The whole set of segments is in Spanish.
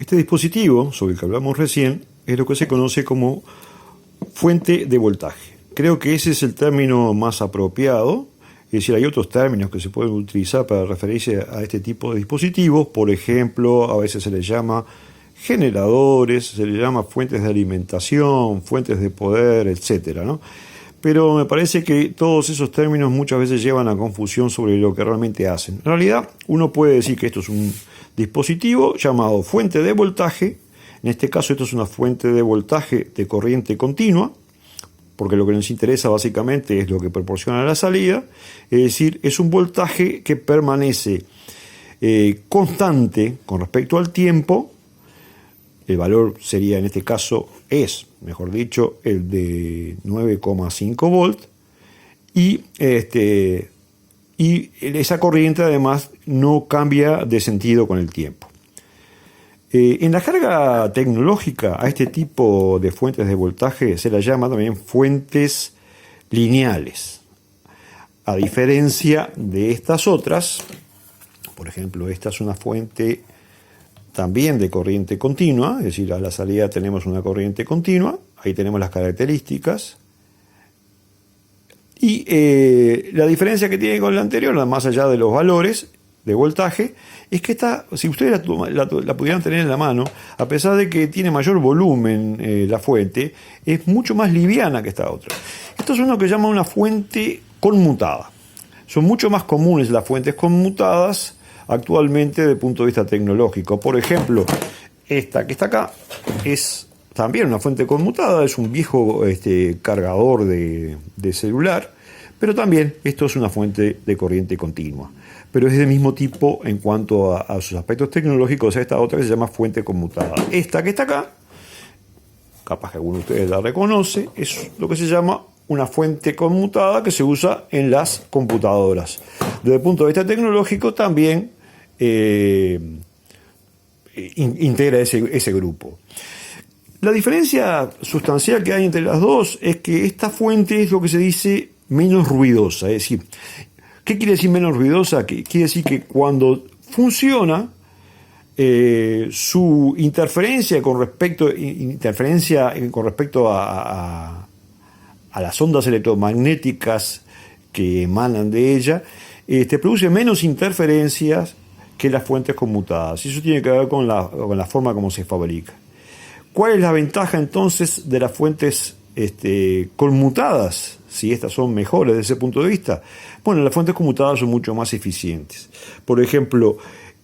Este dispositivo, sobre el que hablamos recién, es lo que se conoce como fuente de voltaje. Creo que ese es el término más apropiado. Es decir, hay otros términos que se pueden utilizar para referirse a este tipo de dispositivos. Por ejemplo, a veces se les llama generadores, se les llama fuentes de alimentación, fuentes de poder, etcétera, ¿no? Pero me parece que todos esos términos muchas veces llevan a confusión sobre lo que realmente hacen. En realidad, uno puede decir que esto es un dispositivo llamado fuente de voltaje. En este caso, esto es una fuente de voltaje de corriente continua, porque lo que nos interesa básicamente es lo que proporciona la salida. Es decir, es un voltaje que permanece constante con respecto al tiempo. El valor sería, en este caso, mejor dicho, el de 9,5 volts. Y esa corriente además no cambia de sentido con el tiempo. En la carga tecnológica a este tipo de fuentes de voltaje se las llama también fuentes lineales. A diferencia de estas otras, por ejemplo, esta es una fuente también de corriente continua, es decir, a la salida tenemos una corriente continua, ahí tenemos las características. Y la diferencia que tiene con la anterior, más allá de los valores de voltaje, es que esta, si ustedes la pudieran tener en la mano, a pesar de que tiene mayor volumen la fuente, es mucho más liviana que esta otra. Esto es uno que llama una fuente conmutada. Son mucho más comunes las fuentes conmutadas actualmente desde el punto de vista tecnológico. Por ejemplo, esta que está acá es también una fuente conmutada, es un viejo cargador de celular, pero también esto es una fuente de corriente continua. Pero es del mismo tipo en cuanto a sus aspectos tecnológicos a esta otra que se llama fuente conmutada. Esta que está acá, capaz que alguno de ustedes la reconoce, es lo que se llama una fuente conmutada que se usa en las computadoras. Desde el punto de vista tecnológico también integra ese grupo. La diferencia sustancial que hay entre las dos es que esta fuente es lo que se dice menos ruidosa. Es decir, ¿qué quiere decir menos ruidosa? Quiere decir que cuando funciona, su interferencia con respecto a las ondas electromagnéticas que emanan de ella, produce menos interferencias que las fuentes conmutadas. Y eso tiene que ver con la forma como se fabrica. ¿Cuál es la ventaja entonces de las fuentes conmutadas? Si estas son mejores desde ese punto de vista. Bueno, las fuentes conmutadas son mucho más eficientes. Por ejemplo,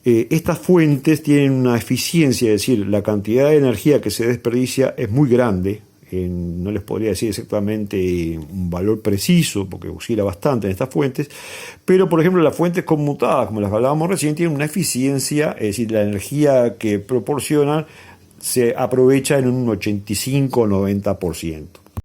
estas fuentes tienen una eficiencia, es decir, la cantidad de energía que se desperdicia es muy grande. No les podría decir exactamente un valor preciso, porque oscila bastante en estas fuentes, pero por ejemplo las fuentes conmutadas, como las hablábamos recién, tienen una eficiencia, es decir, la energía que proporcionan se aprovecha en un 85-90%.